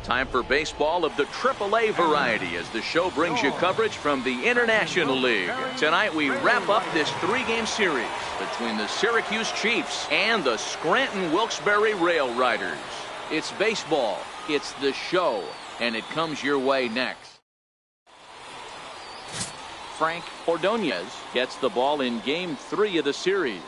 Time for baseball of the AAA variety as the show brings you coverage from the International League. Tonight we wrap up this three-game series between the Syracuse Chiefs and the Scranton Wilkes-Barre Rail Riders. It's baseball, it's the show, and it comes your way next. Frank Ordonez gets the ball in Game 3 of the series.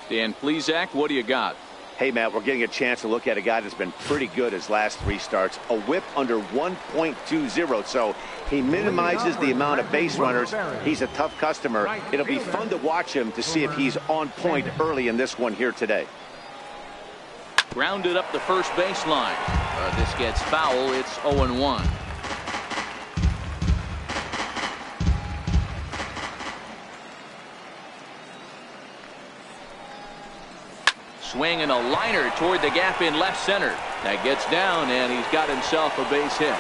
Dan Plesac, what do you got? Hey, Matt, we're getting a chance to look at a guy that's been pretty good his last three starts. A whip under 1.20, so he minimizes the amount of base runners. He's a tough customer. It'll be fun to watch him to see if he's on point early in this one here today. Grounded up the first baseline. This gets foul. It's 0-1. Swing and a liner toward the gap in left center. That gets down, and he's got himself a base hit.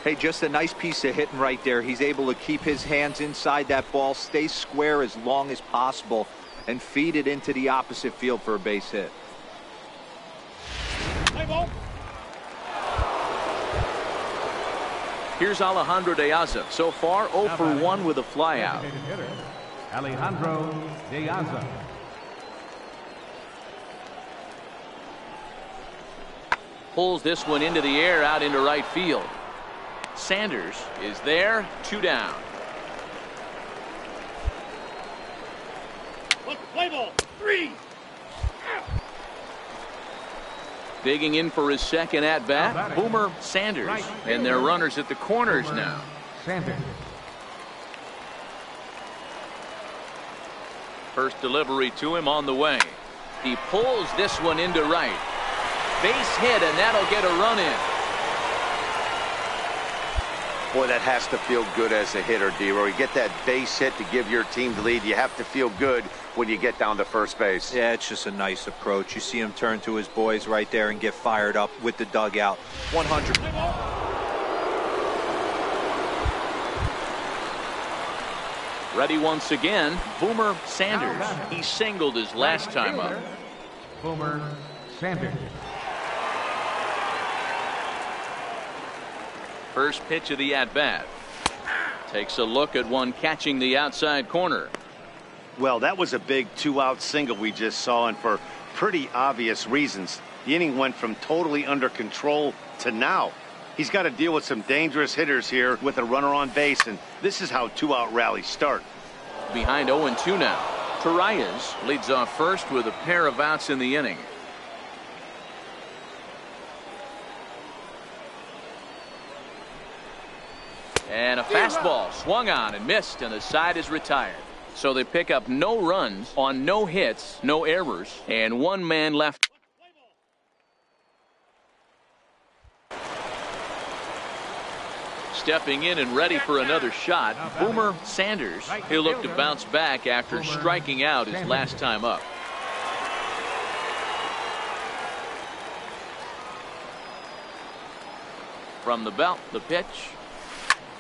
Hey, just a nice piece of hitting right there. He's able to keep his hands inside that ball, stay square as long as possible, and feed it into the opposite field for a base hit. Play ball. Here's Alejandro De Aza. So far, 0 for 1 with a flyout. Alejandro De Aza. Pulls this one into the air out into right field. Sanders is there, 2 down. Play ball, 3. Digging in for his second at bat, Boomer Sanders, and their runners at the corners now. Sanders. First delivery to him on the way. He pulls this one into right. Base hit, and that'll get a run in. Boy, that has to feel good as a hitter, D-Roy. You get that base hit to give your team the lead. You have to feel good when you get down to first base. Yeah, it's just a nice approach. You see him turn to his boys right there and get fired up with the dugout. 100. Ready once again, Boomer Sanders. He singled his last time up. Boomer Sanders. First pitch of the at-bat. Takes a look at one catching the outside corner. Well, that was a big 2-out single we just saw, and for pretty obvious reasons. The inning went from totally under control to now. He's got to deal with some dangerous hitters here with a runner on base, and this is how 2-out rallies start. Behind 0-2 now. Torreyes leads off first with a pair of outs in the inning. And a fastball swung on and missed, and the side is retired. So they pick up no runs on no hits, no errors, and 1 man left. Stepping in and ready for another shot, Boomer Sanders. He'll look to bounce back after striking out his last time up. From the belt, the pitch.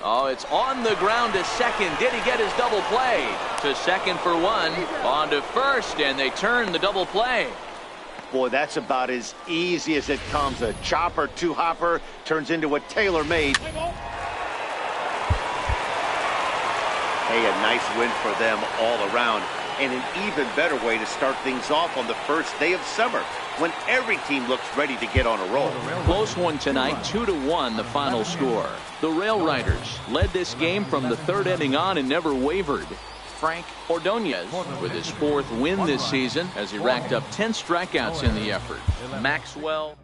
Oh, it's on the ground to second. Did he get his double play? To second for 1. On to first, and they turn the double play. Boy, that's about as easy as it comes. A chopper, 2-hopper turns into a tailor-made. Hey, a nice win for them all around. And an even better way to start things off on the first day of summer, when every team looks ready to get on a roll. Close one tonight, 2-1 the final score. The Rail Riders led this game from the 3rd inning on and never wavered. Frank Ordonez with his 4th win this season as he racked up 10 strikeouts in the effort. Maxwell.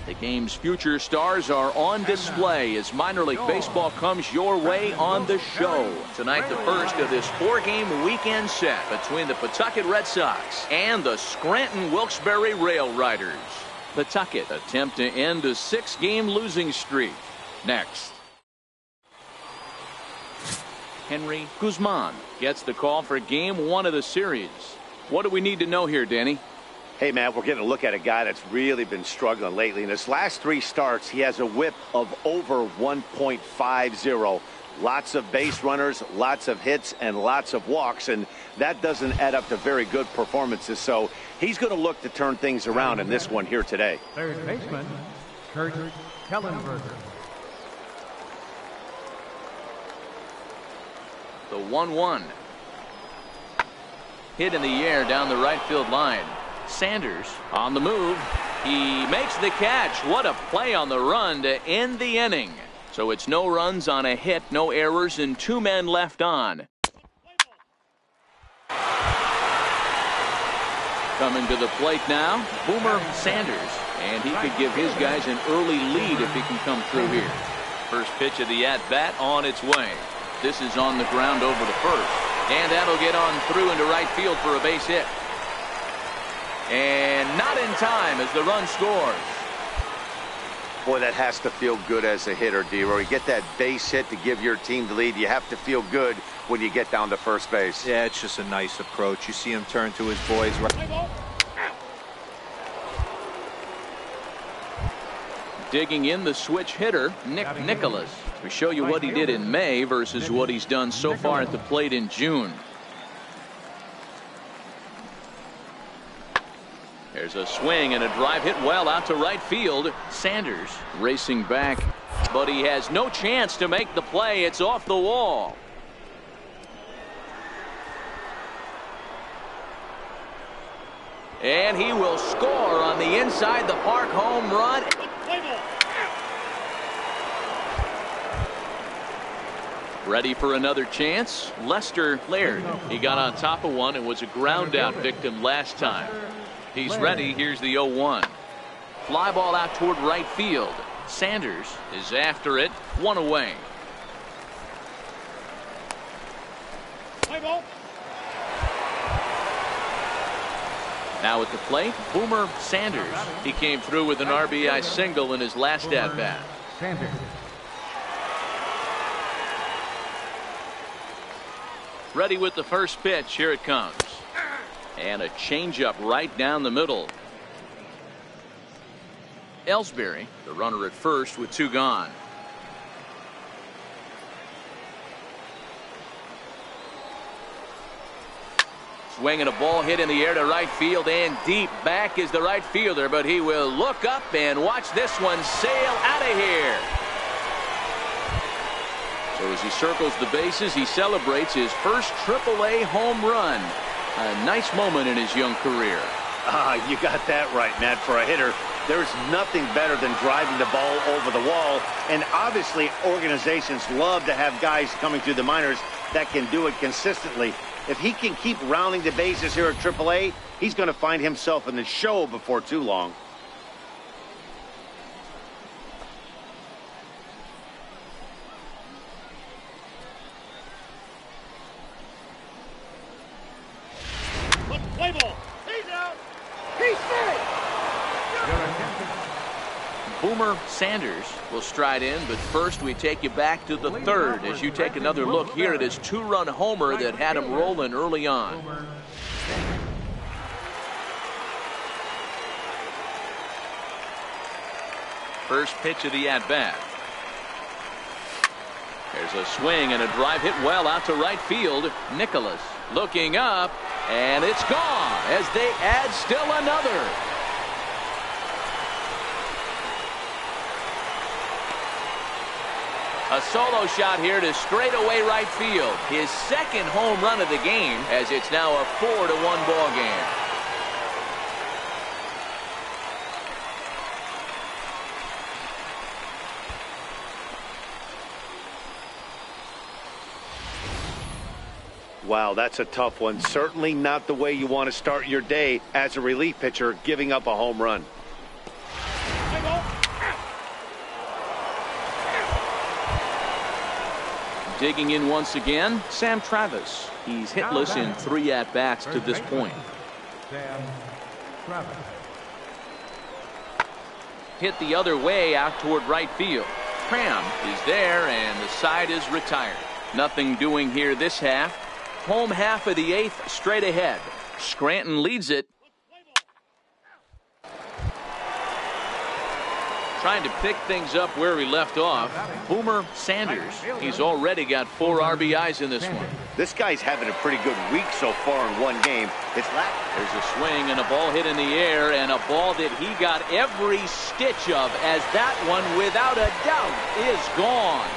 The game's future stars are on display as minor league baseball comes your way on the show. Tonight, the first of this 4-game weekend set between the Pawtucket Red Sox and the Scranton Wilkes-Barre Rail Riders. Pawtucket attempt to end a 6-game losing streak. Next. Henry Guzman gets the call for game 1 of the series. What do we need to know here, Danny? Hey, Matt, we're getting a look at a guy that's really been struggling lately. In his last 3 starts, he has a whip of over 1.50. Lots of base runners, lots of hits, and lots of walks, and that doesn't add up to very good performances. So he's going to look to turn things around in this one here today. Third baseman, Kurt Kellenberger. The 1-1. Hit in the air down the right field line. Sanders on the move. He makes the catch. What a play on the run to end the inning. So it's no runs on a hit, no errors, and 2 men left on. Coming to the plate now, Boomer Sanders. And he could give his guys an early lead if he can come through here. First pitch of the at-bat on its way. This is on the ground over to first. And that'll get on through into right field for a base hit. And not in time as the run scores. Boy, that has to feel good as a hitter, D-Roy. You get that base hit to give your team the lead. You have to feel good when you get down to first base. Yeah, it's just a nice approach. You see him turn to his boys. Digging in the switch hitter, Nick Nicholas. We show you what he did in May versus what he's done so far at the plate in June. There's a swing and a drive hit well out to right field. Sanders racing back, but he has no chance to make the play. It's off the wall. And he will score on the inside the park home run. Ready for another chance? Lester Laird. He got on top of one and was a ground out victim last time. He's ready. Here's the 0-1. Fly ball out toward right field. Sanders is after it. 1 away. Now at the plate, Boomer Sanders. He came through with an RBI single in his last at-bat. Sanders. Ready with the first pitch. Here it comes. And a changeup right down the middle. Ellsbury, the runner at first with 2 gone. Swinging a ball hit in the air to right field and deep. Back is the right fielder, but he will look up and watch this one sail out of here. So as he circles the bases, he celebrates his first AAA home run. A nice moment in his young career. You got that right, Matt. For a hitter, there's nothing better than driving the ball over the wall. And obviously, organizations love to have guys coming through the minors that can do it consistently. If he can keep rounding the bases here at AAA, he's going to find himself in the show before too long. Play ball. He's out. He's straight. Boomer Sanders will stride in, but first we take you back to the third as you take another look here at his 2-run homer that had him rolling early on. First pitch of the at-bat. There's a swing and a drive hit well out to right field. Nicholas looking up, and it's gone as they add still another. A solo shot here to straightaway right field. His second home run of the game, as it's now a 4-1 ball game. Wow, that's a tough one. Certainly not the way you want to start your day as a relief pitcher, giving up a home run. Digging in once again, Sam Travis. He's hitless in 3 at-bats to this point. Sam Travis. Hit the other way out toward right field. Cram is there, and the side is retired. Nothing doing here this half. Home half of the 8th straight ahead. Scranton leads it. Trying to pick things up where he left off, Boomer Sanders. He's already got 4 RBIs in this one. This guy's having a pretty good week so far in one game. There's a swing and a ball hit in the air, and a ball that he got every stitch of, as that one, without a doubt, is gone.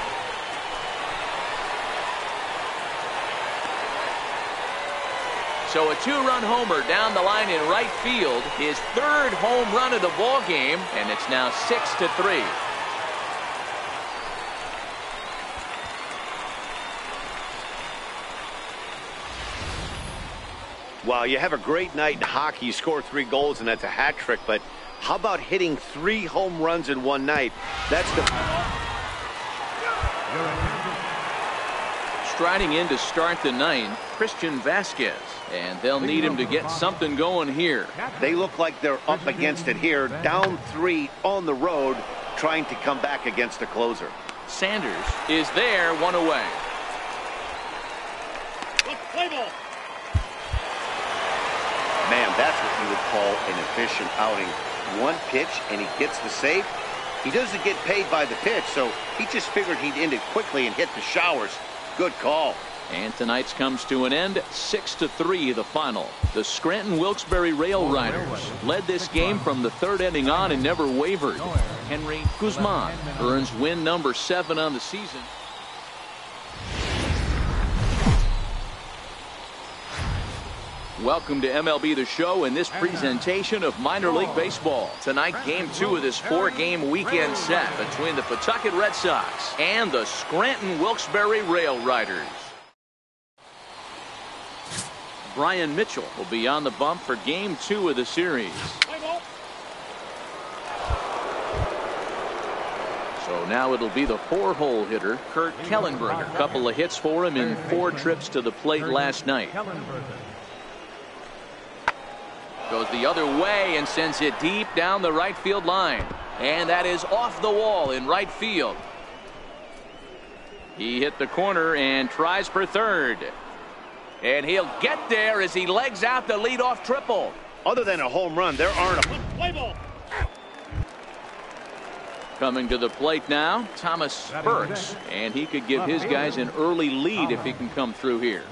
So a 2-run homer down the line in right field, his 3rd home run of the ball game, and it's now 6-3. Wow, you have a great night in hockey. You score 3 goals, and that's a hat trick. But how about hitting 3 home runs in one night? That's the... Striding in to start the 9th, Christian Vasquez. And they'll need him to get something going here. They look like they're up against it here. Down 3 on the road, trying to come back against the closer. Sanders is there, 1 away. Play ball. Man, that's what you would call an efficient outing. 1 pitch, and he gets the save. He doesn't get paid by the pitch, so he just figured he'd end it quickly and hit the showers. Good call. And tonight's comes to an end, 6-3 the final. The Scranton Wilkes-Barre Rail Riders led this game from the 3rd inning on and never wavered. Henry Guzman earns win number 7 on the season. Welcome to MLB The Show and this presentation of minor league baseball. Tonight, game 2 of this 4-game weekend set between the Pawtucket Red Sox and the Scranton Wilkes-Barre Rail Riders. Brian Mitchell will be on the bump for game 2 of the series. So now it'll be the 4-hole hitter, Kurt Kellenberger. A couple of hits for him in 4 trips to the plate last night. Goes the other way and sends it deep down the right field line. And that is off the wall in right field. He hit the corner and tries for 3rd. And he'll get there as he legs out the leadoff triple. Other than a home run, there aren't a... Play ball. Coming to the plate now, Thomas Burks. And he could give his guys an early lead if he can come through here.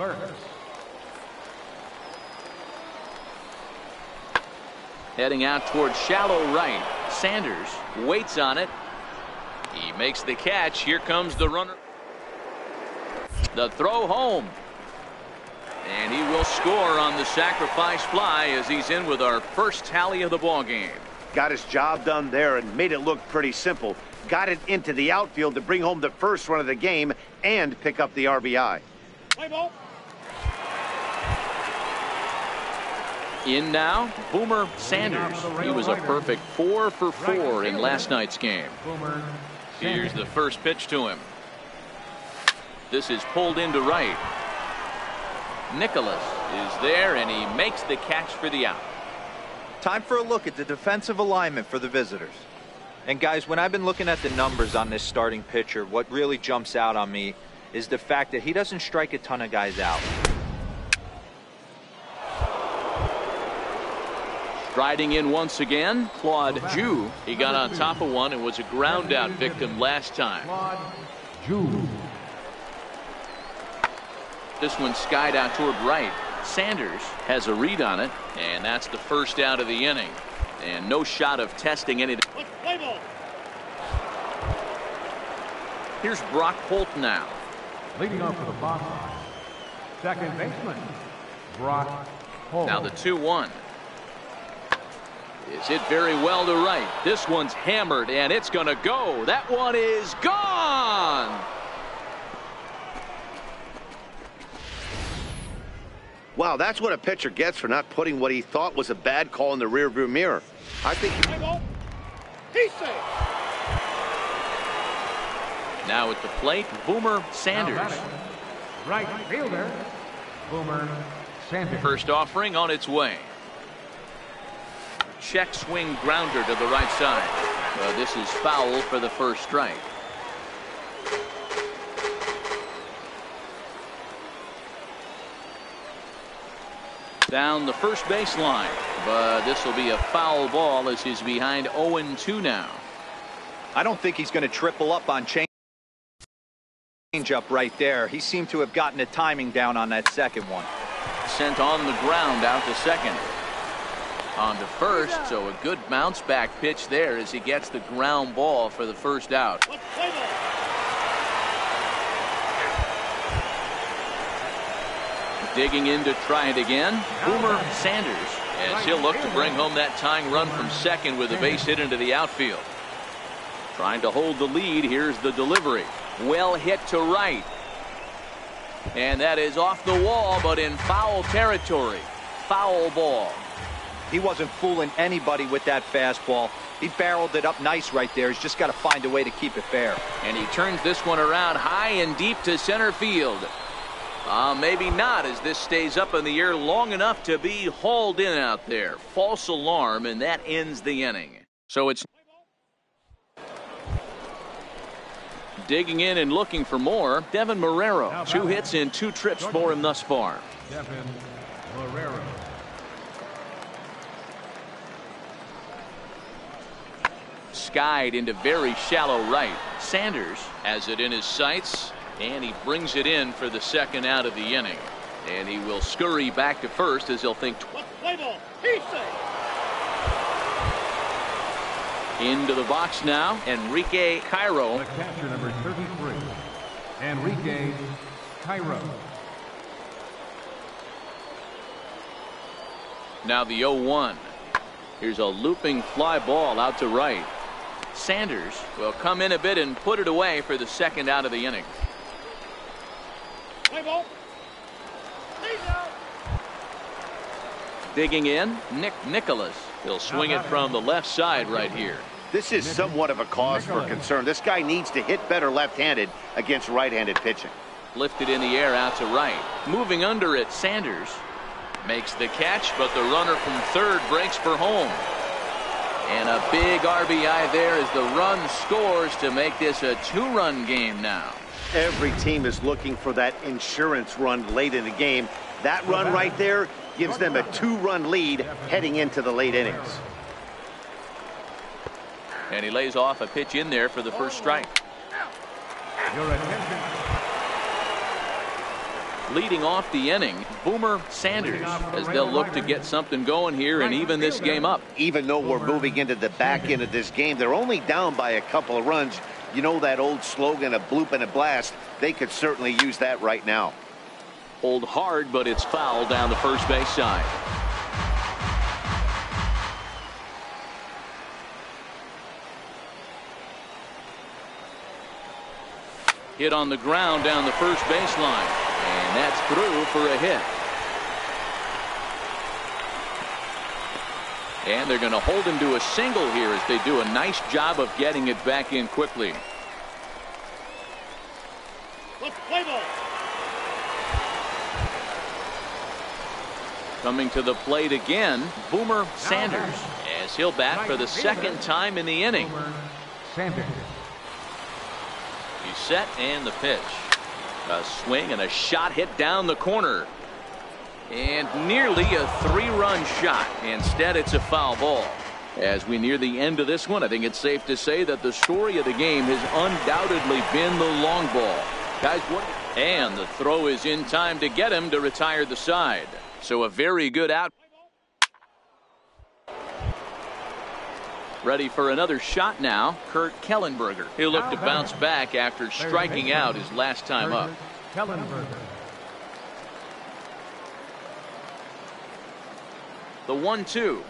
Heading out towards shallow right. Sanders waits on it. He makes the catch. Here comes the runner. The throw home. And he will score on the sacrifice fly as he's in with our first tally of the ball game. Got his job done there and made it look pretty simple. Got it into the outfield to bring home the first run of the game and pick up the RBI. Play ball. In now, Boomer Sanders. He was a perfect 4 for 4 in last night's game. Here's the first pitch to him. This is pulled into right. Nicholas is there, and he makes the catch for the out. Time for a look at the defensive alignment for the visitors. And guys, when I've been looking at the numbers on this starting pitcher, what really jumps out on me is the fact that he doesn't strike a ton of guys out. Striding in once again, Claude Jew. He got on top of one and was a ground out victim last time. This one skied out toward right. Sanders has a read on it, and that's the first out of the inning. And no shot of testing anything. Here's Brock Holt now. Leading off for the Boston, second baseman, Brock Holt. Now the 2-1. Is hit very well to right. This one's hammered, and it's going to go. That one is gone. Wow, that's what a pitcher gets for not putting what he thought was a bad call in the rearview mirror. I think he's safe. Now at the plate, Boomer Sanders. Right fielder, Boomer Sanders. First offering on its way. Check swing grounder to the right side. This is foul for the first strike. Down the first baseline, but this will be a foul ball as he's behind 0-2 now. I don't think he's going to triple up on change up right there. He seemed to have gotten the timing down on that second one. Sent on the ground out to second. On to first, so a good bounce back pitch there as he gets the ground ball for the first out. Digging in to try it again, Boomer Sanders, as he'll look to bring home that tying run from second with a base hit into the outfield. Trying to hold the lead. Here's the delivery. Well hit to right. And that is off the wall, but in foul territory. Foul ball. He wasn't fooling anybody with that fastball. He barreled it up nice right there. He's just got to find a way to keep it fair. And he turns this one around high and deep to center field. Maybe not, as this stays up in the air long enough to be hauled in out there. False alarm, and that ends the inning. So it's digging in and looking for more. Devin Marrero, 2 hits in 2 trips for him thus far. Devin Marrero. Skied into very shallow right. Sanders has it in his sights, and he brings it in for the second out of the inning. And he will scurry back to first as he'll think into the box now. Enrique Cairo. The catcher, number 33, Enrique Cairo. Now the 0-1. Here's a looping fly ball out to right. Sanders will come in a bit and put it away for the second out of the inning. Digging in, Nick Nicholas. He'll swing it from the left side right here. This is somewhat of a cause for concern. This guy needs to hit better left-handed against right-handed pitching. Lifted in the air out to right. Moving under it, Sanders makes the catch, but the runner from third breaks for home. And a big RBI there as the run scores to make this a 2-run game now. Every team is looking for that insurance run late in the game. That run right there gives them a 2-run lead heading into the late innings. And he lays off a pitch in there for the first strike. Your attention. Leading off the inning, Boomer Sanders, as they'll look to get something going here and even this game up. Even though we're moving into the back end of this game, they're only down by a couple of runs. You know that old slogan, a bloop and a blast? They could certainly use that right now. Hold hard, but it's foul down the first base side. Hit on the ground down the first baseline. And that's through for a hit. And they're going to hold him to a single here as they do a nice job of getting it back in quickly. Coming to the plate again, Boomer Sanders, as he'll bat for the second time in the inning. Sanders. He's set, and the pitch. A swing and a shot hit down the corner. And nearly a 3-run shot. Instead, it's a foul ball. As we near the end of this one, I think it's safe to say that the story of the game has undoubtedly been the long ball. Guys, what? And the throw is in time to get him to retire the side. So a very good out. Ready for another shot now, Kurt Kellenberger. He'll look to bounce back after striking out his last time up. Kellenberger. The 1-2.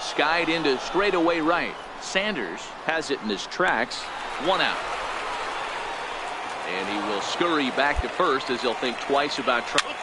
Skied into straightaway right. Sanders has it in his tracks. 1 out. And he will scurry back to first as he'll think twice about trying.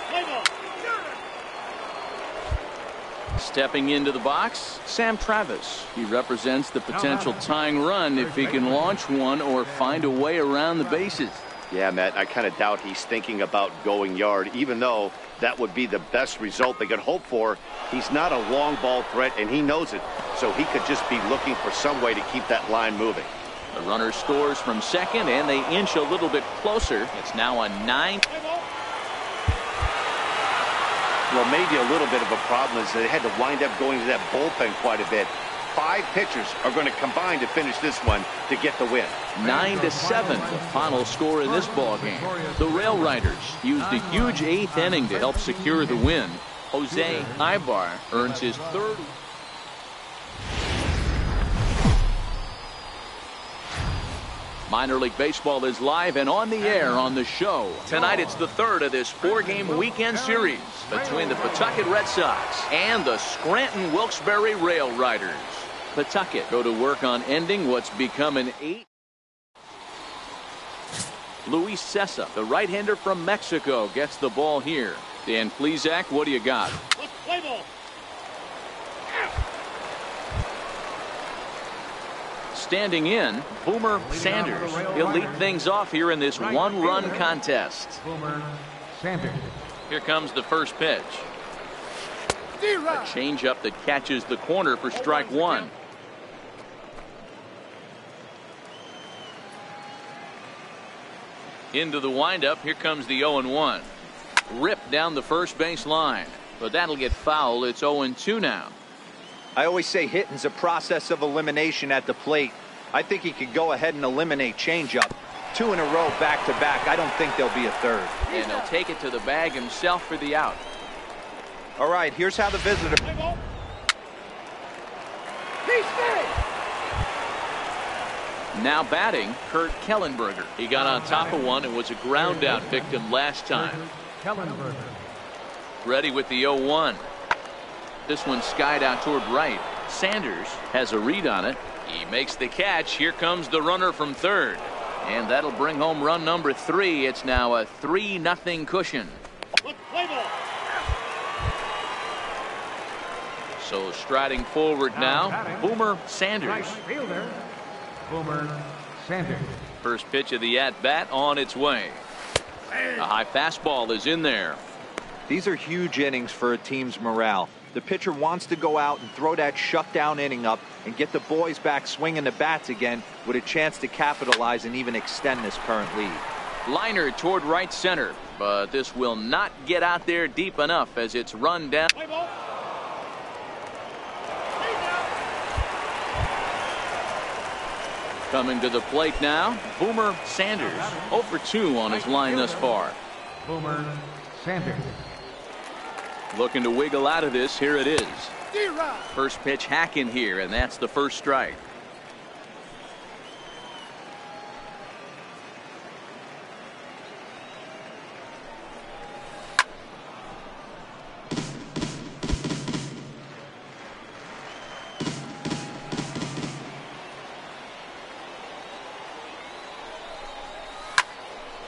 Stepping into the box, Sam Travis. He represents the potential tying run if he can launch one or find a way around the bases. Yeah, Matt, I kind of doubt he's thinking about going yard, even though that would be the best result they could hope for. He's not a long ball threat, and he knows it, so he could just be looking for some way to keep that line moving. The runner scores from second, and they inch a little bit closer. It's now a 9. Well, maybe a little bit of a problem is they had to wind up going to that bullpen quite a bit. 5 pitchers are going to combine to finish this one to get the win. 9-7, the final score in this ball game. The Rail Riders used a huge 8th inning to help secure the win. Jose Ibar earns his 3rd. Minor League Baseball is live and on the air on the show. Tonight it's the 3rd of this 4-game weekend series between the Pawtucket Red Sox and the Scranton Wilkes-Barre Rail Riders. Pawtucket go to work on ending what's become an 8. Luis Cessa, the right-hander from Mexico, gets the ball here. Dan Plesac, what do you got? Play ball. Standing in, Boomer Sanders. He'll lead things off here in this 1-run contest. Boomer Sanders. Here comes the first pitch. A changeup that catches the corner for strike 1. Into the windup. Here comes the 0-1. Ripped down the first base line, but that'll get foul. It's 0-2 now. I always say hitting's a process of elimination at the plate. I think he could go ahead and eliminate changeup. 2 in a row back to back. I don't think there'll be a third. And he'll take it to the bag himself for the out. All right, here's how the visitor. Play ball. He stays. Now batting, Kurt Kellenberger. He got on top of one and was a ground out victim last time. Kellenberger. Ready with the 0-1. This one skied out toward right. Sanders has a read on it. He makes the catch. Here comes the runner from third. And that'll bring home run number 3. It's now a 3-0 cushion. Play ball. So striding forward now, Boomer Sanders. Right fielder. Boomer Sanders. First pitch of the at-bat on its way. A high fastball is in there. These are huge innings for a team's morale. The pitcher wants to go out and throw that shutdown inning up and get the boys back swinging the bats again with a chance to capitalize and even extend this current lead. Liner toward right center, but this will not get out there deep enough as it's run down. Play ball. Coming to the plate now, Boomer Sanders. 0 for 2 on his line thus far. Boomer Sanders. Looking to wiggle out of this. Here it is. First pitch hack in here, and that's the first strike.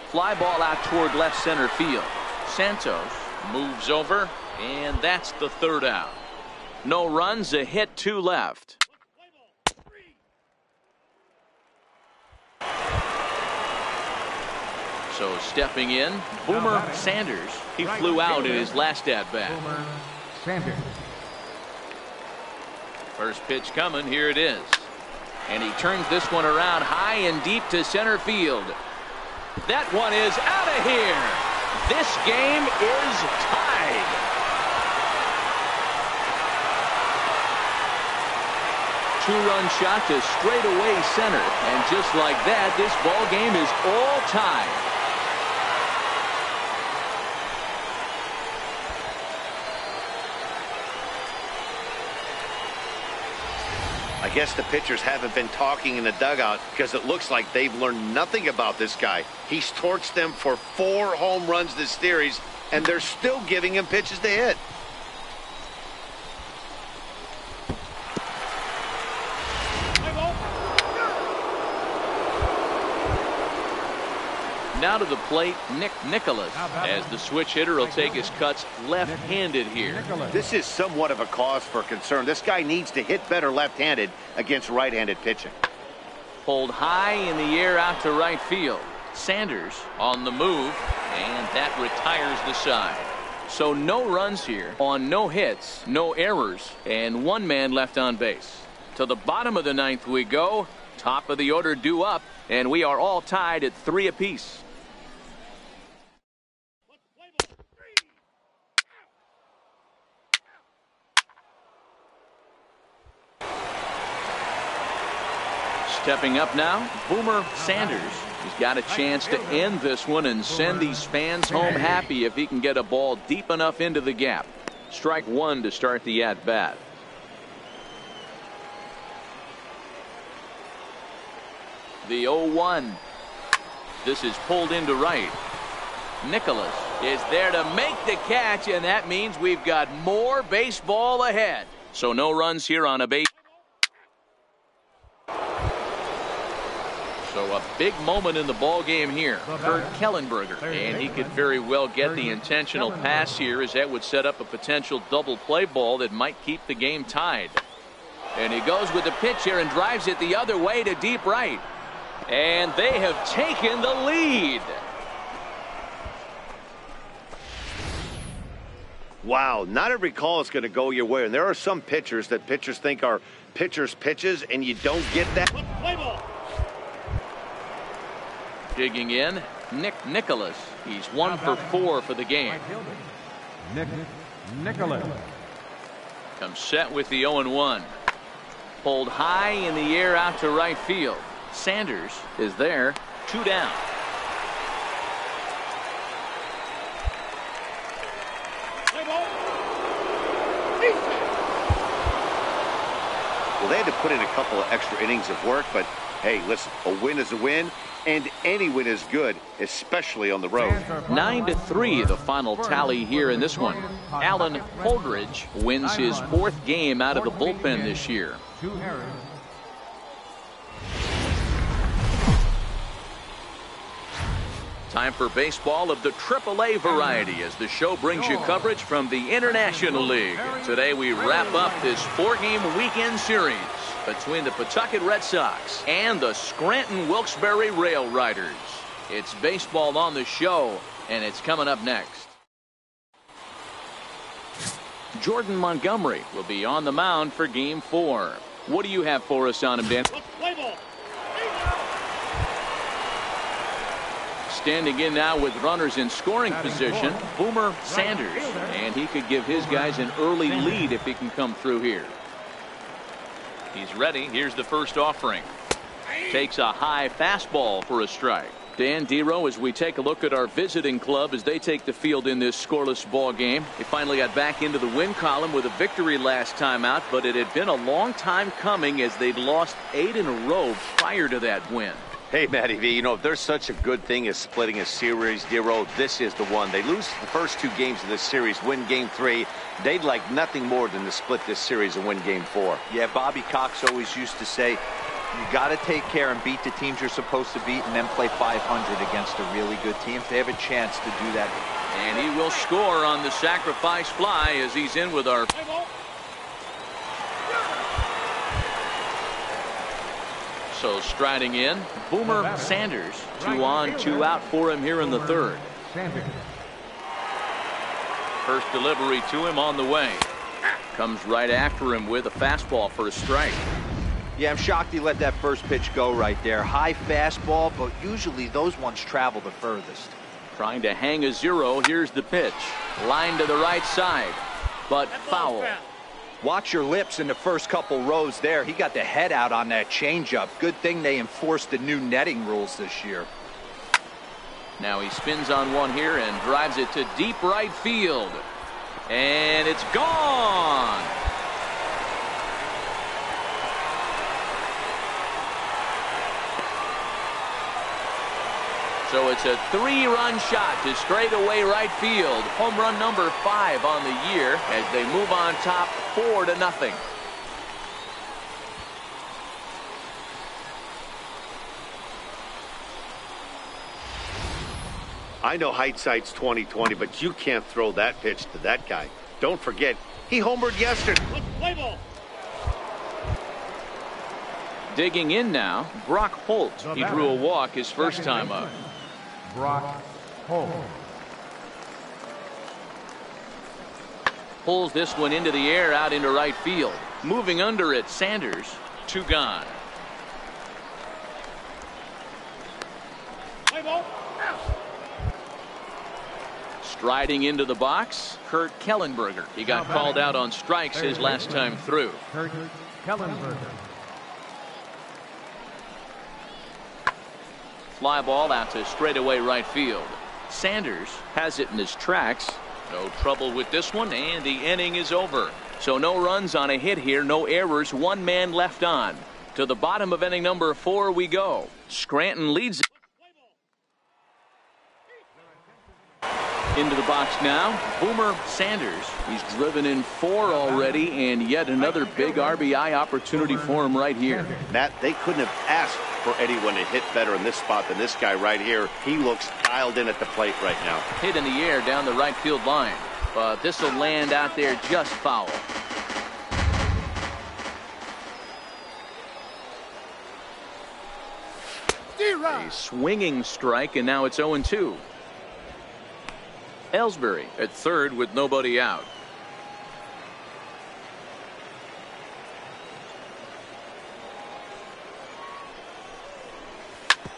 Fly ball out toward left center field. Santos moves over, and that's the 3rd out. No runs, a hit, 2 left. So stepping in, Boomer Sanders. He flew out in his last at-bat. Boomer Sanders. First pitch coming, here it is. And he turns this one around high and deep to center field. That one is out of here. This game is tied. Two-run shot to straightaway center. And just like that, this ball game is all tied. I guess the pitchers haven't been talking in the dugout because it looks like they've learned nothing about this guy. He's torched them for 4 home runs this series, and they're still giving him pitches to hit. Now to the plate, Nick Nicholas, as the switch hitter will take his cuts left-handed here. This is somewhat of a cause for concern. This guy needs to hit better left-handed against right-handed pitching. Pulled high in the air out to right field. Sanders on the move, and that retires the side. So no runs here on no hits, no errors, and 1 man left on base. To the bottom of the 9th we go. Top of the order due up, and we are all tied at 3 apiece. Stepping up now, Boomer Sanders. He's got a chance to end this one and send these fans home happy if he can get a ball deep enough into the gap. Strike one to start the at-bat. The 0-1. This is pulled into right. Nicholas is there to make the catch, and that means we've got more baseball ahead. So no runs here on a base. So a big moment in the ball game here. Kurt Kellenberger, and he could very well get the intentional pass here, as that would set up a potential double play ball that might keep the game tied. And he goes with the pitch here and drives it the other way to deep right. And they have taken the lead. Wow, not every call is going to go your way. And there are some pitchers that pitchers think are pitchers' pitches, and you don't get that. Play ball. Digging in, Nicholas. He's 1 for 4 for the game. Nicholas. Comes set with the 0-1. Pulled high in the air out to right field. Sanders is there. 2 down. Play ball. Well, they had to put in a couple of extra innings of work, but hey, listen, a win is a win, and any win is good, especially on the road. 9-3 the final tally here in this one. Alan Holdridge wins his 4th game out of the bullpen this year. 2 errors. Time for baseball of the AAA variety as the show brings you coverage from the International League. Today we wrap up this 4-game weekend series between the Pawtucket Red Sox and the Scranton Wilkes-Barre Rail Riders. It's baseball on the show, and it's coming up next. Jordan Montgomery will be on the mound for Game 4. What do you have for us on him, Dan? Play ball. Standing in now with runners in scoring position, Boomer Sanders, and he could give his guys an early lead if he can come through here. He's ready. Here's the first offering. Takes a high fastball for a strike. Dan Dero, as we take a look at our visiting club as they take the field in this scoreless ball game. They finally got back into the win column with a victory last time out, but it had been a long time coming as they'd lost 8 in a row prior to that win. Hey, Matty V, you know, if there's such a good thing as splitting a series, Dero, this is the one. They lose the first 2 games of this series, win Game 3. They'd like nothing more than to split this series and win Game 4. Yeah, Bobby Cox always used to say, you got to take care and beat the teams you're supposed to beat and then play 500 against a really good team. They have a chance to do that. And he will score on the sacrifice fly as he's in with our... Play ball. So striding in, Boomer Sanders. 2 on, 2 out for him here in the 3rd. First delivery to him on the way. Comes right after him with a fastball for a strike. Yeah, I'm shocked he let that first pitch go right there. High fastball, but usually those ones travel the furthest. Trying to hang a 0. Here's the pitch. Line to the right side, but foul. Watch your lips in the first couple rows there. He got the head out on that changeup. Good thing they enforced the new netting rules this year. Now he spins on one here and drives it to deep right field. And it's gone. So it's a 3-run shot to straightaway right field. Home run number 5 on the year as they move on top 4-0. I know hindsight's 20/20, but you can't throw that pitch to that guy. Don't forget, he homered yesterday. Play ball. Digging in now, Brock Holt. He drew a walk his first time up. Brock Holt. Pulls this one into the air out into right field. Moving under it, Sanders. 2 gone. Play ball. Striding into the box, Kurt Kellenberger. He got called out on strikes his last time through. Kurt Kellenberger. fly ball out to straightaway right field. Sanders has it in his tracks. No trouble with this one, and the inning is over. So no runs on a hit here, no errors, one man left on. To the bottom of inning number 4 we go. Scranton leads into the box now. Boomer Sanders. He's driven in 4 already, and yet another big RBI opportunity for him right here. Matt, they couldn't have asked for anyone to hit better in this spot than this guy right here. He looks dialed in at the plate right now. Hit in the air down the right field line, but this will land out there just foul. A swinging strike, and now it's 0-2. Ellsbury at third with nobody out.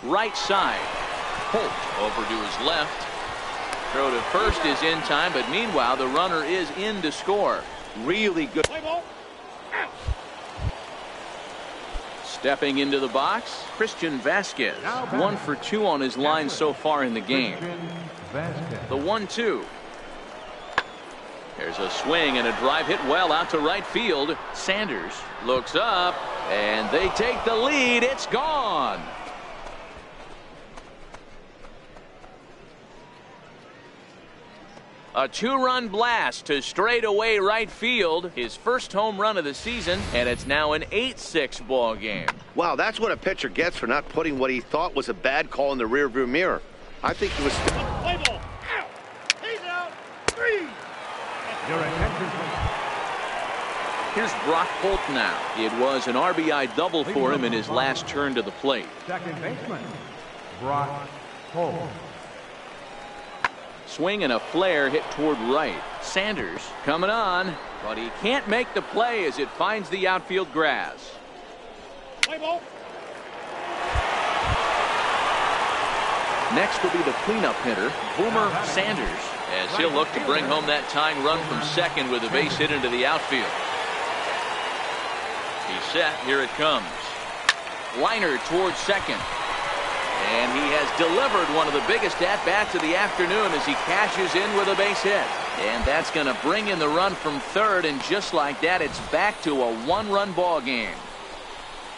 Right side. Holt over to his left. Throw to first is in time, but meanwhile the runner is in to score. Really good. Stepping into the box, Christian Vasquez. 1 for 2 on his line so far in the game. The 1-2. There's a swing and a drive hit well out to right field. Sanders looks up, and they take the lead. It's gone. A 2-run blast to straightaway right field. His first home run of the season, and it's now an 8-6 ball game. Wow, that's what a pitcher gets for not putting what he thought was a bad call in the rearview mirror. I think he was still. Play ball. Out. He's out. 3. Your attention, Here's Brock Holt now. It was an RBI double for him in his last turn to the plate. second baseman, Brock Holt. Swing and a flare hit toward right. Sanders coming on, but he can't make the play as it finds the outfield grass. Play ball. Next will be the cleanup hitter, Boomer Sanders, as he'll look to bring home that tying run from second with a base hit into the outfield. He's set. Here it comes. Liner towards second. And he has delivered one of the biggest at-bats of the afternoon as he cashes in with a base hit. And that's going to bring in the run from third, and just like that, it's back to a 1-run ball game.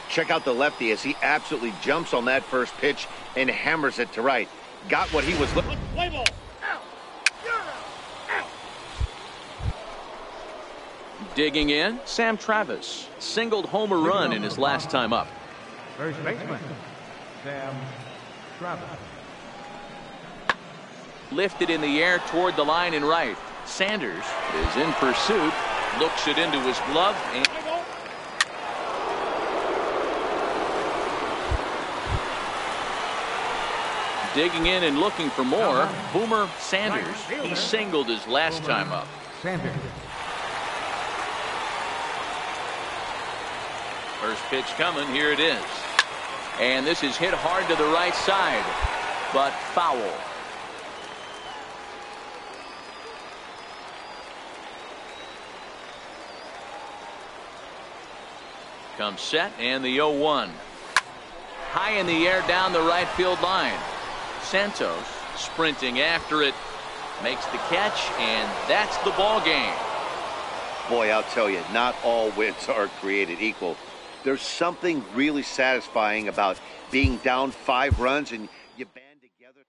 Check out the lefty as he absolutely jumps on that first pitch and hammers it to right. Got what he was looking. Play ball. Out. You're out. Digging in, Sam Travis singled home a run in his last time up. First baseman, Sam Travis. Lifted in the air toward the line and right. Sanders is in pursuit, looks it into his glove, and Play ball. digging in and looking for more. Boomer Sanders. He singled his last time up. Sanders. First pitch coming. Here it is. And this is hit hard to the right side, but foul. Comes set, and the 0-1. High in the air down the right field line. Santos sprinting after it, makes the catch, and that's the ball game. Boy, I'll tell you, not all wins are created equal. There's something really satisfying about being down 5 runs and you band together.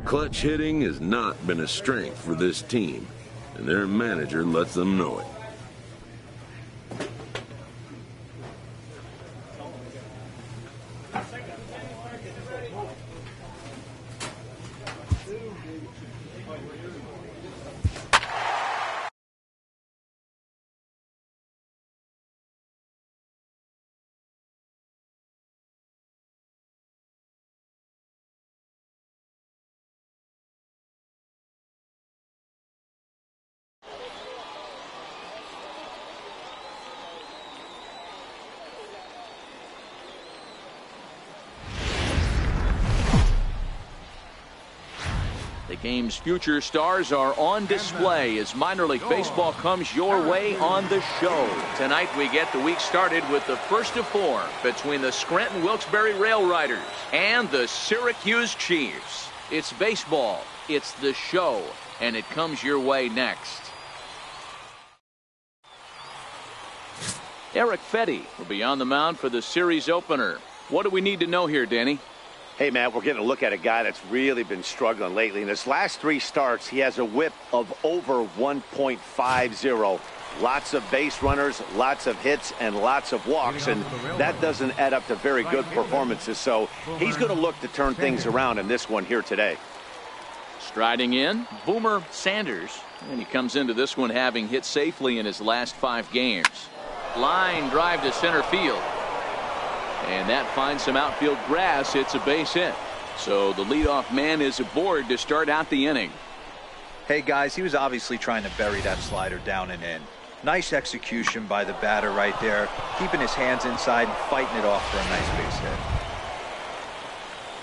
Clutch hitting has not been a strength for this team, and their manager lets them know it. The game's future stars are on display as minor league baseball comes your way on the show. Tonight we get the week started with the first of four between the Scranton Wilkes-Barre Rail Riders and the Syracuse Chiefs. It's baseball, it's the show, and it comes your way next. Eric Fetty will be on the mound for the series opener. What do we need to know here, Danny? Hey, Matt, we're getting a look at a guy that's really been struggling lately. In his last 3 starts, he has a whip of over 1.50. Lots of base runners, lots of hits, and lots of walks, and that doesn't add up to very good performances. So he's going to look to turn things around in this one here today. Striding in, Boomer Sanders, and he comes into this one having hit safely in his last 5 games. Line drive to center field. And that finds some outfield grass. It's a base hit. So the leadoff man is aboard to start out the inning. Hey, guys, he was obviously trying to bury that slider down and in. Nice execution by the batter right there, keeping his hands inside and fighting it off for a nice base hit.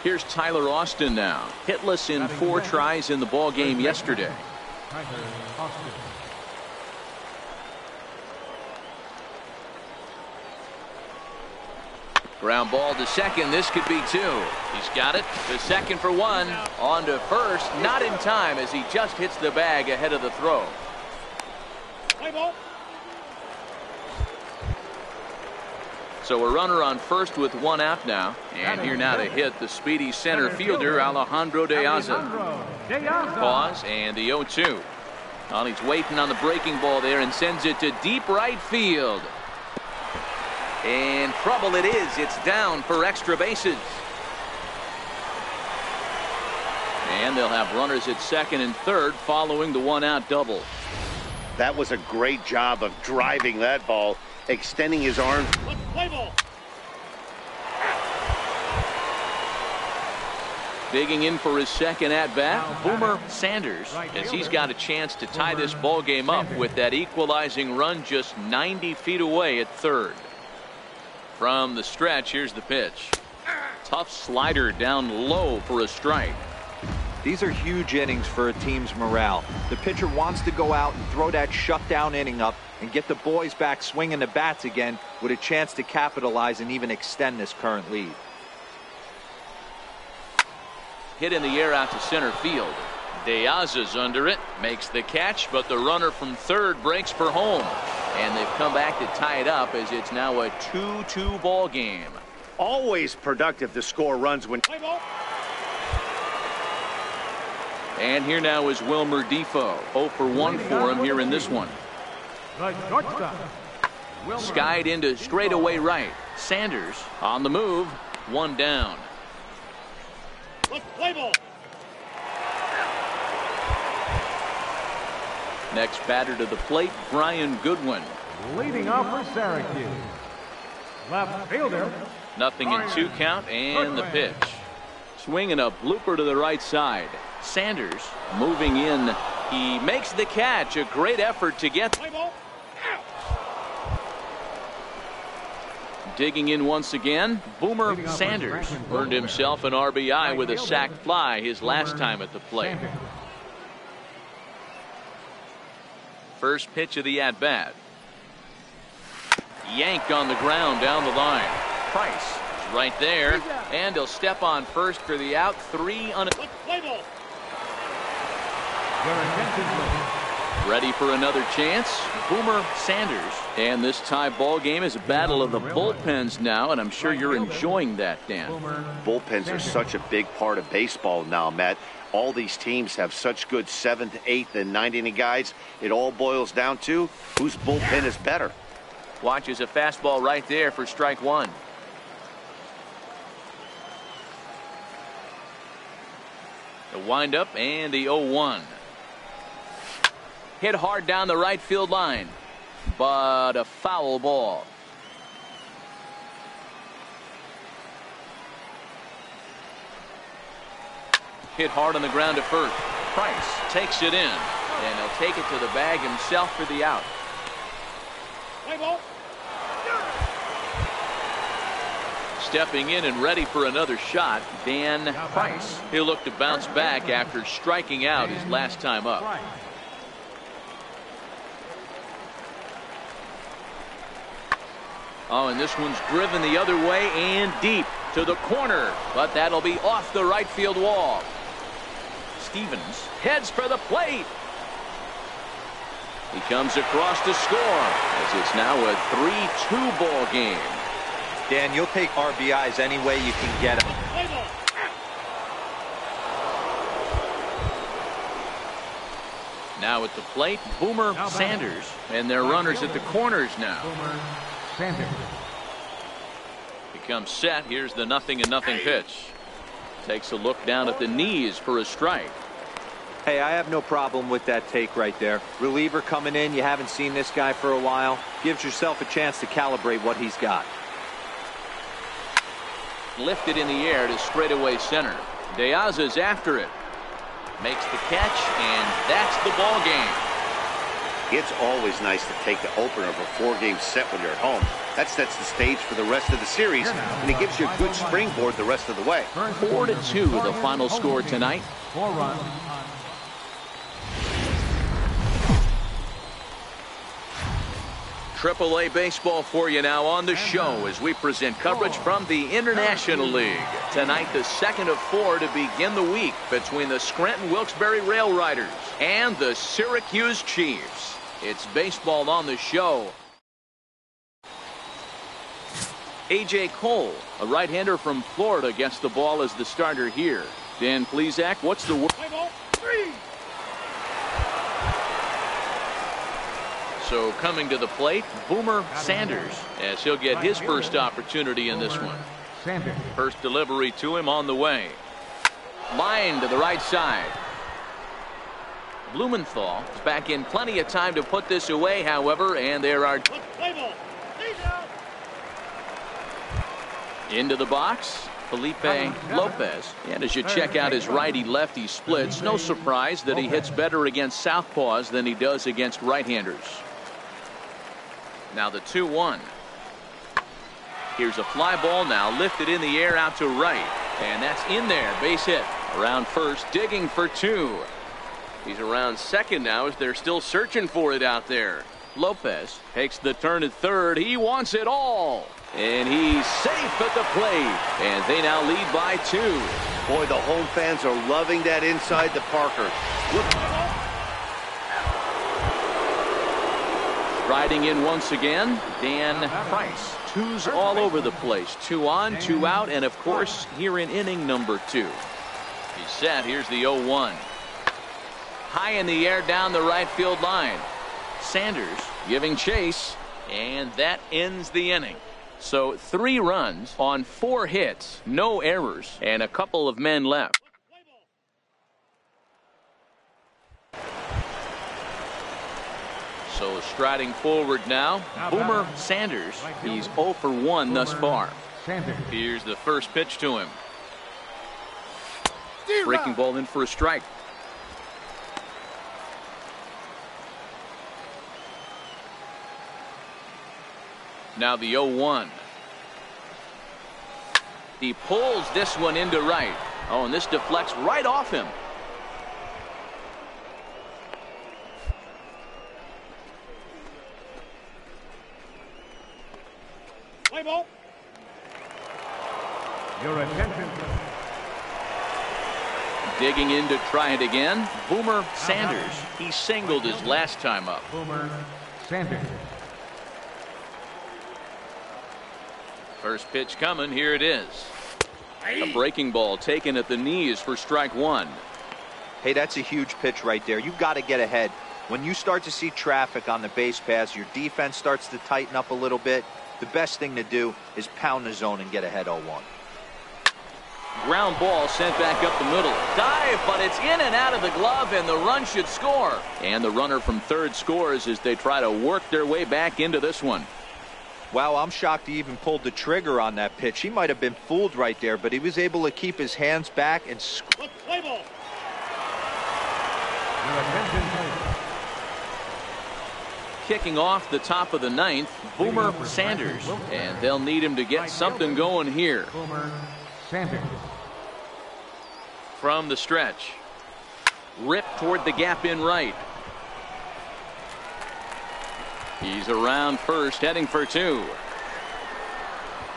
Here's Tyler Austin now. Hitless in 4 tries in the ball game yesterday. Ground ball to second. This could be 2. He's got it to second for 1. On to first. Not in time as he just hits the bag ahead of the throw. Play ball. So a runner on first with 1 out now. And here now to hit the speedy center fielder Alejandro De Aza. Pause and the 0-2. Well, he's waiting on the breaking ball there and sends it to deep right field. And trouble it is. It's down for extra bases. And they'll have runners at second and third following the 1-out double. That was a great job of driving that ball, extending his arms. Let's play ball. Digging in for his second at-bat, Boomer Sanders, as he's got a chance to tie this ball game up with that equalizing run just 90 feet away at third. From the stretch, here's the pitch. Tough slider down low for a strike. These are huge innings for a team's morale. The pitcher wants to go out and throw that shutdown inning up and get the boys back swinging the bats again with a chance to capitalize and even extend this current lead. Hit in the air out to center field. De Aza's under it, makes the catch, but the runner from third breaks for home. And they've come back to tie it up as it's now a 2-2 ball game. Always productive to score runs when. Play ball. And here now is Wilmer Defoe. 0 for 1 for him here in this one. Skied into straightaway right. Sanders on the move. 1 down. Let's play ball. Next batter to the plate, Brian Goodwin. Leading off for Syracuse. Left fielder. Nothing in 2 count and the pitch. Swinging a blooper to the right side. Sanders moving in. He makes the catch. A great effort to get. Play ball. Digging in once again, Boomer Sanders earned himself an RBI with a sac fly his last time at the plate. First pitch of the at-bat. Yank on the ground down the line. Price is right there, and he'll step on first for the out. 3 on it. Let's play ball. Ready for another chance. Boomer Sanders. And this tie ball game is a battle of the bullpens now, and I'm sure you're enjoying that, Dan. Bullpens are such a big part of baseball now, Matt. All these teams have such good 7th, 8th, and 9th inning guys. It all boils down to whose bullpen is better. Watches a fastball right there for strike 1. The windup and the 0-1. Hit hard down the right field line, but a foul ball. Hit hard on the ground to first. Price takes it in, and he'll take it to the bag himself for the out. Play ball. Stepping in and ready for another shot, Dan Price. He'll look to bounce back after striking out his last time up. Oh, and this one's driven the other way and deep to the corner, but that'll be off the right field wall. Stevens heads for the plate. He comes across to score as it's now a 3-2 ball game. Dan, you'll take RBIs any way you can get them. Play ball. Now at the plate, Boomer Sanders, and their runners at the corners now. Sanders. Becomes set. Here's the 0-0 pitch. Takes a look down at the knees for a strike. Hey, I have no problem with that take right there. Reliever coming in. You haven't seen this guy for a while. Gives yourself a chance to calibrate what he's got. Lifted in the air to straightaway center. Diaz after it. Makes the catch, and that's the ball game. It's always nice to take the opener of a 4-game set when you're at home. That sets the stage for the rest of the series, and it gives you a good springboard the rest of the way. 4-2 the final score tonight. 4 runs. AAA baseball for you now on the show as we present coverage from the International League. Tonight, the second of 4 to begin the week between the Scranton-Wilkes-Barre Rail Riders and the Syracuse Chiefs. It's baseball on the show. A.J. Cole, a right-hander from Florida, gets the ball as the starter here. Dan Plesac, what's the word? Play ball. 3. So coming to the plate, Boomer Sanders, as he'll get his first opportunity in this one. Sanders. First delivery to him on the way. Line to the right side. Blumenthal is back in plenty of time to put this away, however, and there are Play ball. He's out. into the box. Felipe Lopez. And as you check out his righty-lefty splits, no surprise that he hits better against southpaws than he does against right-handers. Now the 2-1. Here's a fly ball now lifted in the air out to right. And that's in there. Base hit. Around first, digging for 2. He's around second now as they're still searching for it out there. Lopez takes the turn at third. He wants it all. And he's safe at the plate. And they now lead by 2. Boy, the home fans are loving that inside the Parker. Look. Riding in once again, Dan Price. 2s all over the place. 2 on, 2 out, and of course, here in inning number 2. He's set. Here's the 0-1. High in the air down the right field line. Sanders giving chase, and that ends the inning. So 3 runs on 4 hits, no errors, and a couple of men left. So striding forward now, Boomer Sanders. He's 0 for 1 thus far. Here's the first pitch to him. Breaking ball in for a strike. Now the 0-1. He pulls this one into right. Oh, and this deflects right off him. Play ball. Your attention. Digging in to try it again. Boomer Sanders. He singled his last time up. Boomer Sanders. First pitch coming. Here it is. A breaking ball taken at the knees for strike 1. Hey, that's a huge pitch right there. You've got to get ahead. When you start to see traffic on the base paths, your defense starts to tighten up a little bit. The best thing to do is pound the zone and get ahead 0-1. Ground ball sent back up the middle. Dive, but it's in and out of the glove, and the run should score. And the runner from third scores as they try to work their way back into this one. Wow, I'm shocked he even pulled the trigger on that pitch. He might have been fooled right there, but he was able to keep his hands back and Play ball. Kicking off the top of the ninth, Boomer Sanders. And they'll need him to get something going here. Boomer Sanders. From the stretch. Rip toward the gap in right. He's around first, heading for two.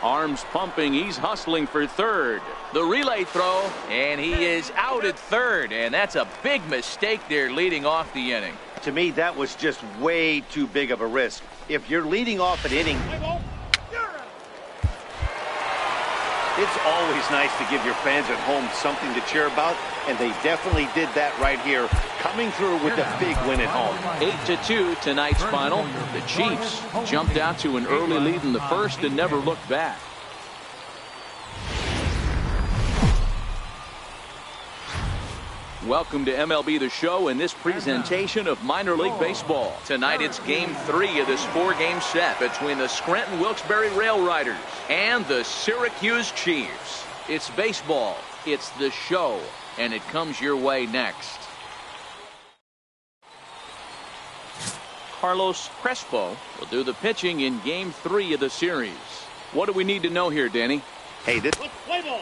Arms pumping, he's hustling for third. The relay throw, and he is out at third, and that's a big mistake there leading off the inning. To me, that was just way too big of a risk. If you're leading off an inning, Play ball. You're out. it's always nice to give your fans at home something to cheer about, and they definitely did that right here, coming through with the big win at home. 8-2 tonight's final. The Chiefs jumped out to an early lead in the first and never looked back. Welcome to MLB The Show and this presentation of minor league baseball. Tonight it's game 3 of this 4-game set between the Scranton Wilkes-Barre Rail Riders and the Syracuse Chiefs. It's baseball, it's the show, and it comes your way next. Carlos Crespo will do the pitching in game 3 of the series. What do we need to know here, Danny? Hey, this Play ball.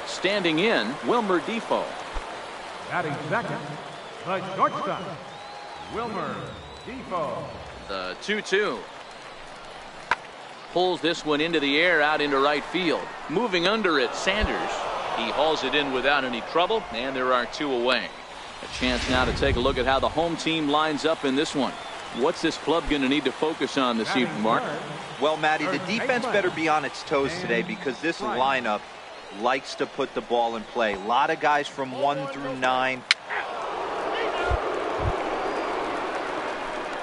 Standing in, Wilmer Defoe. Batting second, the shortstop, Wilmer Defoe. The 2-2. Pulls this one into the air out into right field. Moving under it, Sanders. He hauls it in without any trouble, and there are 2 away. A chance now to take a look at how the home team lines up in this one. What's this club going to need to focus on this evening, Mark? Well, Matty, the defense better be on its toes today because this lineup likes to put the ball in play. A lot of guys from 1 through 9.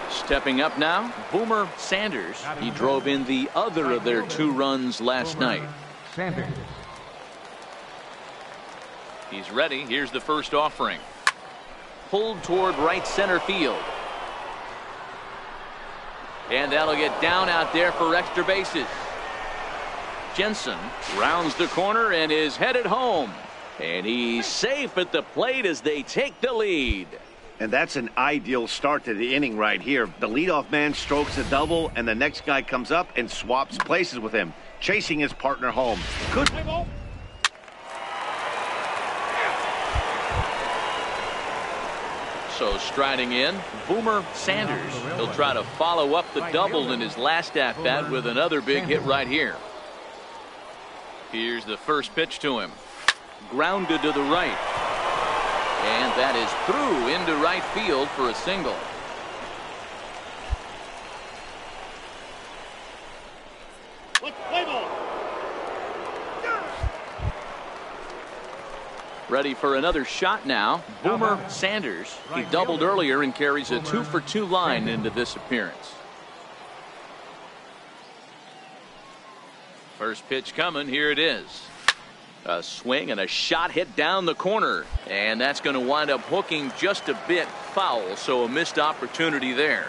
Stepping up now, Boomer Sanders. He drove in the other of their 2 runs last night. Sanders. He's ready. Here's the first offering. Pulled toward right center field. And that'll get down out there for extra bases. Jensen rounds the corner and is headed home. And he's safe at the plate as they take the lead. And that's an ideal start to the inning right here. The leadoff man strokes a double, and the next guy comes up and swaps places with him, chasing his partner home. Good. Play ball. So striding in, Boomer Sanders. He'll try to follow up the double in his last at-bat with another big hit right here. Here's the first pitch to him. Grounded to the right. And that is through into right field for a single. Play ball. Ready for another shot now. Boomer Sanders. He doubled earlier and carries a 2-for-2 line into this appearance. First pitch coming. Here it is. A swing and a shot hit down the corner. And that's going to wind up hooking just a bit foul. So a missed opportunity there.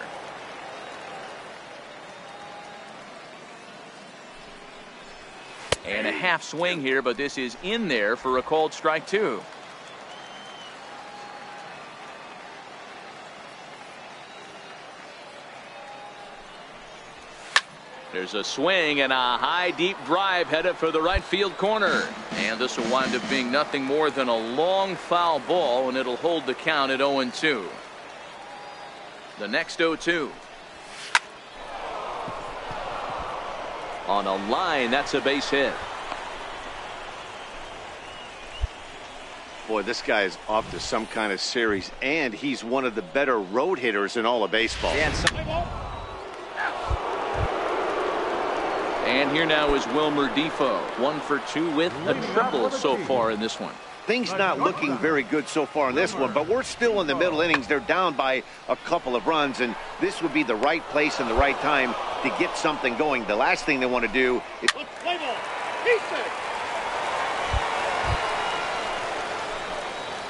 And a half swing here, but this is in there for a called strike 2. There's a swing and a high deep drive headed for the right field corner. And this will wind up being nothing more than a long foul ball, and it'll hold the count at 0-2. The next 0-2. On a line, that's a base hit. Boy, this guy is off to some kind of series, and he's one of the better road hitters in all of baseball. Play ball. And here now is Wilmer Defoe. 1 for 2 with a triple so far in this one. Things not looking very good so far in this one, but we're still in the middle innings. They're down by a couple of runs, and this would be the right place and the right time to get something going. The last thing they want to do is...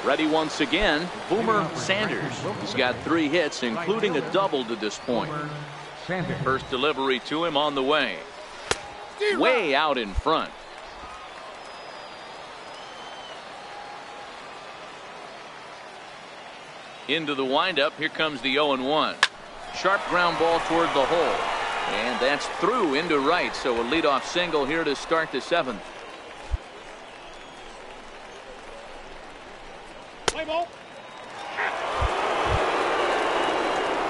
Ready once again, Boomer Sanders. He's got 3 hits, including a double to this point. First delivery to him on the way. Way out in front. Into the windup. Here comes the 0-1. Sharp ground ball toward the hole. And that's through into right. So a leadoff single here to start the 7th. Play ball.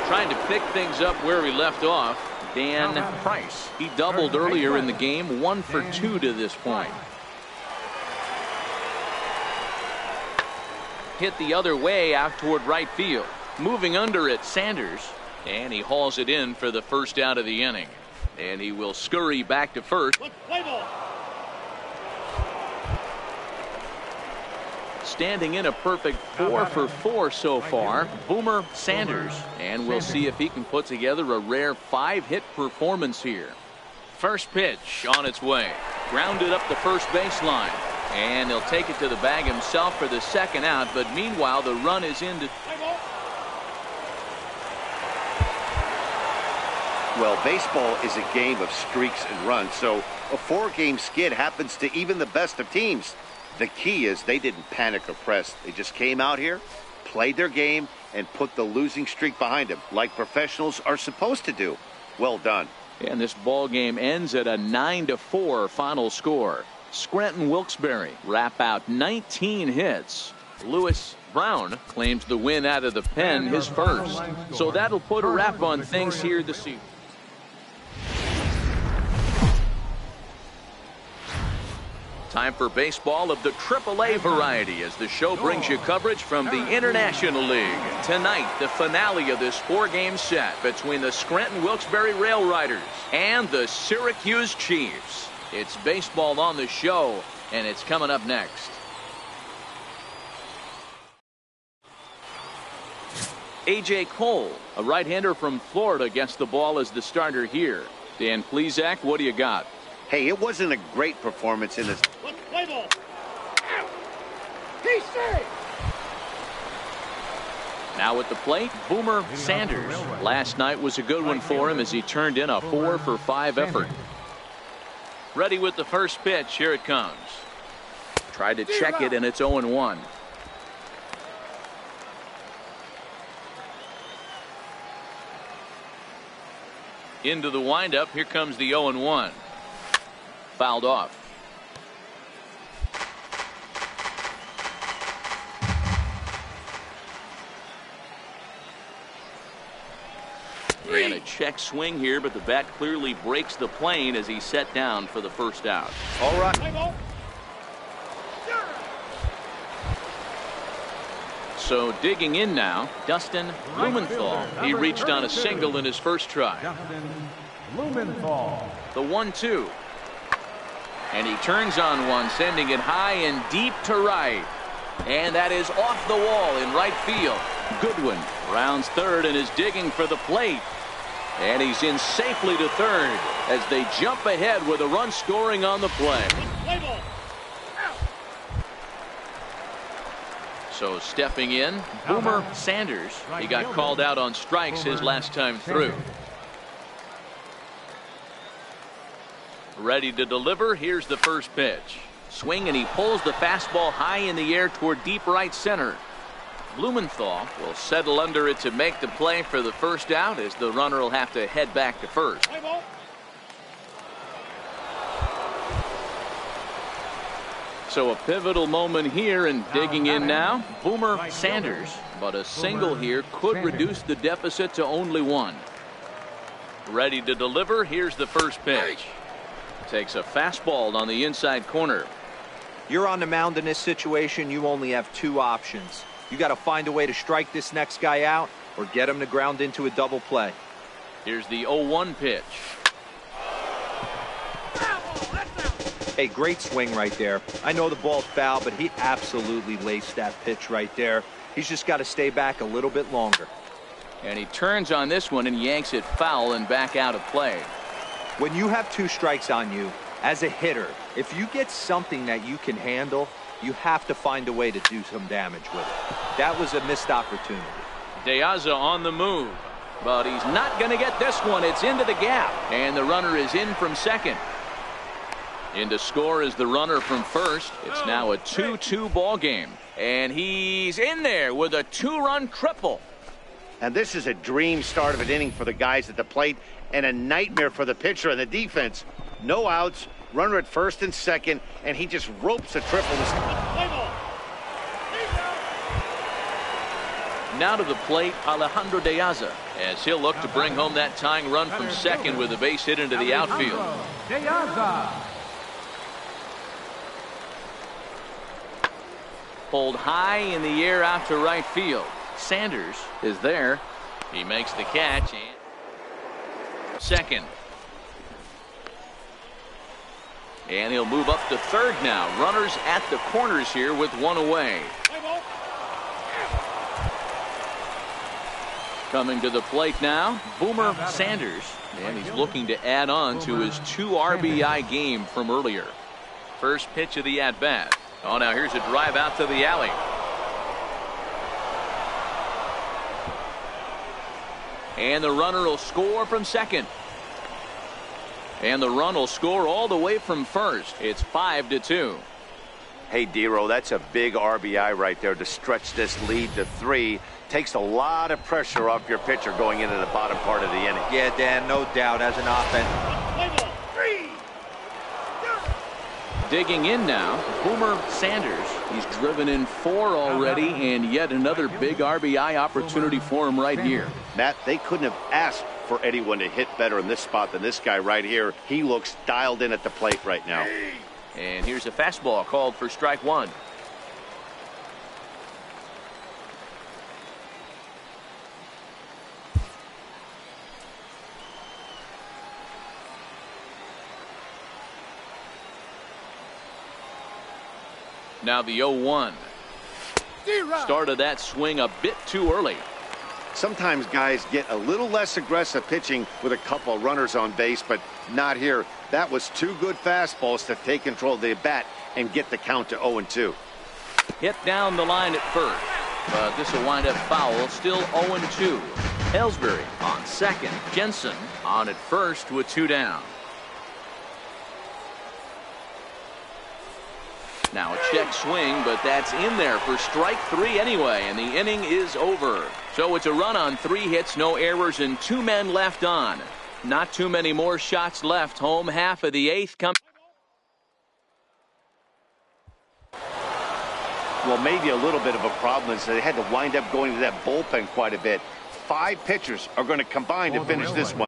Trying to pick things up where he left off. Dan Price. He doubled earlier in the game. 1 for 2 to this point. Hit the other way out toward right field. Moving under it, Sanders. And he hauls it in for the first out of the inning. And he will scurry back to first. Play ball. Standing in a perfect 4 for 4 so far, Boomer Sanders. And we'll see if he can put together a rare 5-hit performance here. First pitch on its way. Grounded up the first baseline. And he'll take it to the bag himself for the second out. But meanwhile, the run is into... Well, baseball is a game of streaks and runs, so a 4-game skid happens to even the best of teams. The key is they didn't panic or press. They just came out here, played their game, and put the losing streak behind them, like professionals are supposed to do. Well done. And this ball game ends at a 9-4 final score. Scranton Wilkes-Barre wrap out 19 hits. Lewis Brown claims the win out of the pen, his first. So that'll put a wrap on things here this evening. Time for baseball of the AAA variety as the show brings you coverage from the International League. Tonight, the finale of this 4-game set between the Scranton Wilkes-Barre Rail Riders and the Syracuse Chiefs. It's baseball on the show, and it's coming up next. A.J. Cole, a right-hander from Florida, gets the ball as the starter here. Dan Plesac, what do you got? Hey, it wasn't a great performance in this. Play ball. Now at the plate, Boomer Sanders. Last night was a good one for him as he turned in a 4 for 5 effort. Ready with the first pitch. Here it comes. Tried to check it, and it's 0-1. Into the windup. Here comes the 0-1. Fouled off. And a check swing here, but the bat clearly breaks the plane as he's set down for the first out. All right. Play ball. So digging in now, Dustin Blumenthal. He reached on a single in his first try. Blumenthal. The 1-2. And he turns on one, sending it high and deep to right. And that is off the wall in right field. Goodwin rounds third and is digging for the plate. And he's in safely to third as they jump ahead with a run scoring on the play. Play ball. So stepping in, Boomer Sanders. He got called out on strikes his last time through. Ready to deliver. Here's the first pitch. Swing, and he pulls the fastball high in the air toward deep right center. Blumenthal will settle under it to make the play for the first out as the runner will have to head back to first. Play ball. So a pivotal moment here, and digging in now, Boomer Sanders. But a single here could reduce the deficit to only 1. Ready to deliver. Here's the first pitch. Takes a fastball on the inside corner. You're on the mound in this situation. You only have 2 options. You got to find a way to strike this next guy out or get him to ground into a double play. Here's the 0-1 pitch. Hey, great swing right there. I know the ball foul, but he absolutely laced that pitch right there. He's just got to stay back a little bit longer. And he turns on this one and yanks it foul and back out of play. When you have 2 strikes on you, as a hitter, if you get something that you can handle, you have to find a way to do some damage with it. That was a missed opportunity. De Aza on the move, but he's not going to get this one. It's into the gap, and the runner is in from second. In to score is the runner from first. It's now a 2-2 ball game, and he's in there with a 2-run triple. And this is a dream start of an inning for the guys at the plate and a nightmare for the pitcher and the defense. No outs, runner at first and second, and he just ropes a triple. Now to the plate, Alejandro De Aza, as he'll look to bring home that tying run from second with a base hit into the outfield. De Aza. Pulled high in the air out to right field. Sanders is there. He makes the catch and second. And he'll move up to third now. Runners at the corners here with 1 away. Coming to the plate now, Boomer Sanders. And he's looking to add on to his 2 RBI game from earlier. First pitch of the at-bat. Oh, now here's a drive out to the alley. And the runner will score from second. And the run will score all the way from first. It's 5-2. Hey, Dero, that's a big RBI right there to stretch this lead to 3. Takes a lot of pressure off your pitcher going into the bottom part of the inning. Yeah, Dan, no doubt as an offense. Digging in now, Boomer Sanders. He's driven in 4 already, and yet another big RBI opportunity for him right here. Matt, they couldn't have asked for anyone to hit better in this spot than this guy right here. He looks dialed in at the plate right now. And here's a fastball called for strike 1. Now the 0-1. Started that swing a bit too early. Sometimes guys get a little less aggressive pitching with a couple of runners on base, but not here. That was 2 good fastballs to take control of the bat and get the count to 0-2. Hit down the line at first, but this will wind up foul. Still 0-2. Ellsbury on second. Jensen on at first with 2 down. Now a check swing, but that's in there for strike 3 anyway, and the inning is over. So it's a run on 3 hits, no errors, and 2 men left on. Not too many more shots left. Home half of the 8th. Well, maybe a little bit of a problem is they had to wind up going to that bullpen quite a bit. 5 pitchers are going to combine to finish this one.